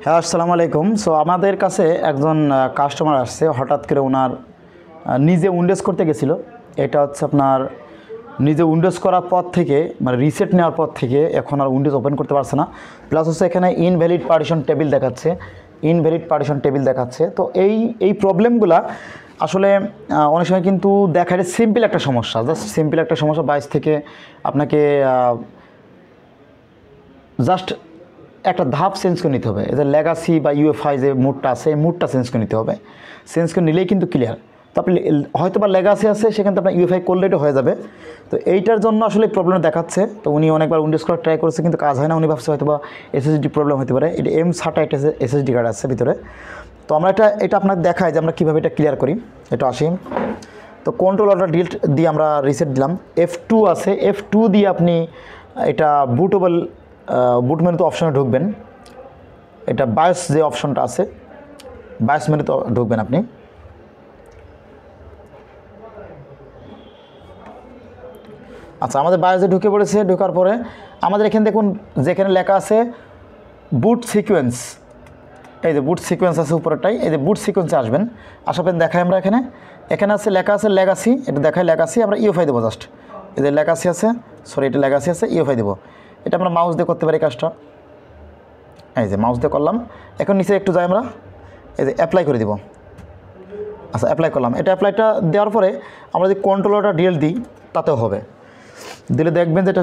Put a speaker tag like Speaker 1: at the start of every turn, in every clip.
Speaker 1: হ্যাঁ, আসসালামু আলাইকুম। সো আমাদের কাছে একজন কাস্টমার আসছে, হঠাৎ করে ওনার নিজে উইন্ডোজ করতে গেছিলো। এটা হচ্ছে আপনার নিজে উইন্ডোজ করার পর থেকে মানে রিসেট নেওয়ার পর থেকে এখন আর উইন্ডোজ ওপেন করতে পারছে না। প্লাস হচ্ছে এখানে ইনভ্যালিড পার্টিশন টেবিল দেখাচ্ছে। তো এই প্রবলেমগুলা আসলে অনেক সময় কিন্তু দেখা যায় সিম্পল একটা সমস্যা, জাস্ট সিম্পল একটা সমস্যা। 22 থেকে আপনাকে জাস্ট একটা ধাপ চেঞ্জ করে নিতে হবে। এই যে লেগাসি বা ইউএফআই যে মুডটা আছে, এই মুডটা চেঞ্জ করে নিতে হবে। চেঞ্জ করে নিলেই কিন্তু ক্লিয়ার। তো আপনি হয়তো বা লেগাসি আছে, সেখানে আপনার ইউএফআই করলে এটা হয়ে যাবে। তো এইটার জন্য আসলে প্রবলেম দেখাচ্ছে। তো উনি অনেকবার উইন্ডোজ করার ট্রাই করেছে, কিন্তু কাজ হয় না। উনি ভাবছে হয়তো বা এসএসডি প্রবলেম হতে পারে। এটা M SATA এসএসডি কার্ড আছে ভিতরে। তো আমরা এটা আপনাকে দেখাই যে আমরা কীভাবে এটা ক্লিয়ার করি। এটা আসি, তো কন্ট্রোল অল্টার ডিলিট দিয়ে আমরা রিসেট দিলাম। F2 আছে, F2 দিয়ে আপনি এটা বুট মেনুতে অপশনে ঢুকবেন। এটা বায়োস যে অপশনটা আছে, বায়োস মেনুতে ঢুকবেন আপনি। আচ্ছা, আমাদের বায়োসে ঢুকে পড়েছে। ঢোকার পরে আমাদের এখানে দেখুন যেখানে লেখা আছে বুট সিকোয়েন্স, এই যে বুট সিকোয়েন্স আছে উপরেরটাই, এই যে বুট সিকোয়েন্সে আসবেন। আসার পর দেখাই আমরা এখানে আছে লেখা আছে লেগাসি। এটা দেখায় লেগাসি, আমরা ইউএফআই দেবো জাস্ট। এই যে লেগাসি আছে, এটা লেগাসি আছে, ইউএফআই দেবো। এটা আমরা মাউস দিয়ে করতে পারি কাজটা। এই যে মাউস দিয়ে করলাম। এখন নিচে একটু যাই, আমরা এই যে অ্যাপ্লাই করে দিব। আচ্ছা, অ্যাপ্লাই করলাম। এটা অ্যাপ্লাইটা দেওয়ার পরে আমরা যদি কন্ট্রোলটা ডিএল দিই তাতেও হবে। দিলে দেখবেন যে এটা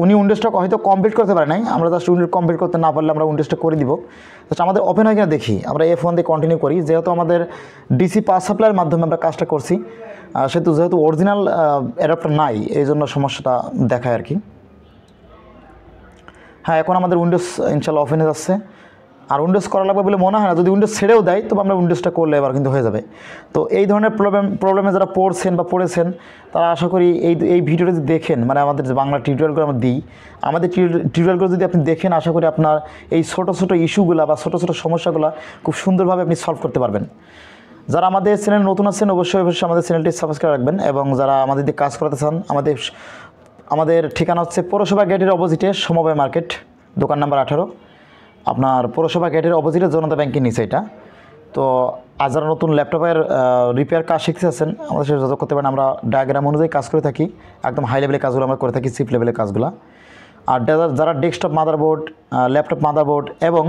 Speaker 1: উনি উইন্ডোজটা হয়তো কমপ্লিট করতে পারে নাই। আমরা জাস্ট উইন্ডোজ কমপ্লিট করতে না পারলে আমরা উইন্ডোজটা করে দিব। জাস্ট আমাদের ওপেন হয় কিনা দেখি। আমরা F1 দিয়ে কন্টিনিউ করি। যেহেতু আমাদের ডিসি পাওয়ার সাপ্লাইয়ের মাধ্যমে আমরা কাজটা করছি, যেহেতু অরিজিনাল অ্যাডাপ্টার নাই, এই জন্য সমস্যাটা দেখায় আর কি। হ্যাঁ, এখন আমাদের উইন্ডোজ ইনশাল্লাহ ওপেন হয়ে যাচ্ছে। আর উইন্ডোজ করা লাগবে বলে মনে হয় না। যদি উইন্ডোজ ছেড়েও দেয় তবে আমরা উইন্ডোজটা করলে এবার কিন্তু হয়ে যাবে। তো এই ধরনের প্রবলেমে যারা পড়েছেন তারা আশা করি এই ভিডিওটা যদি দেখেন, মানে আমাদের যে বাংলা টিউটোরিয়ালগুলো আমরা দিই, আমাদের টিউটোরিয়ালগুলো যদি আপনি দেখেন, আশা করি আপনার এই ছোটো ইস্যুগুলো বা ছোটো সমস্যাগুলো খুব সুন্দরভাবে আপনি সলভ করতে পারবেন। যারা আমাদের চ্যানেল নতুন আছেন অবশ্যই আমাদের চ্যানেলটি সাবস্ক্রাইব রাখবেন। এবং যারা আমাদের দিয়ে কাজ করাতে চান, আমাদের ঠিকানা হচ্ছে পৌরসভা গেটের অপোজিটে সমবায় মার্কেট, দোকান নাম্বার 18, আপনার পৌরসভা গেটের অপোজিটে জনতা ব্যাংকের নিচে এটা। তো আজ যারা নতুন ল্যাপটপের রিপেয়ার কাজ শিখতে আছেন, আমাদের সাথে যোগাযোগ করতে পারেন। আমরা ডায়াগ্রাম অনুযায়ী কাজ করে থাকি, একদম হাই লেভেলের কাজগুলো আমরা করে থাকি, চিপ লেভেলের কাজগুলো। আর যারা ডেস্কটপ মাদারবোর্ড, ল্যাপটপ মাদারবোর্ড এবং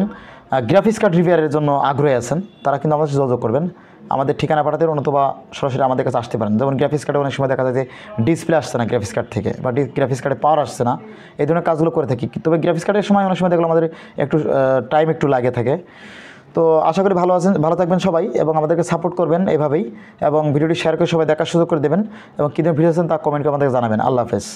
Speaker 1: গ্রাফিক্স কার্ড রিপেয়ারের জন্য আগ্রহী আছেন, তারা কিন্তু আমাদের সাথে যোগাযোগ করবেন। আমাদের ঠিকানা পাঠাতে অথবা সরাসরি আমাদের কাছে আসতে পারেন। যেমন গ্রাফিক্স কার্ডে অনেক সময় দেখা যায় যে ডিসপ্লে আসছে না গ্রাফিক্স কার্ড থেকে, বা গ্রাফিক্স কার্ডে পাওয়ার আসছে না, এই ধরনের কাজগুলো করে থাকি। তবে গ্রাফিক্স কার্ডের সময় অনেক সময় দেখলাম আমাদের টাইম একটু লাগে থাকে। তো আশা করি ভালো থাকবেন সবাই এবং আমাদেরকে সাপোর্ট করবেন এইভাবেই। এবং ভিডিওটি শেয়ার করে সবাই দেখার সুযোগ করে দেবেন। এবং কী ধরনের ভিডিও আছেন তা কমেন্ট করে আমাদেরকে জানাবেন। আল্লাহ হাফেজ।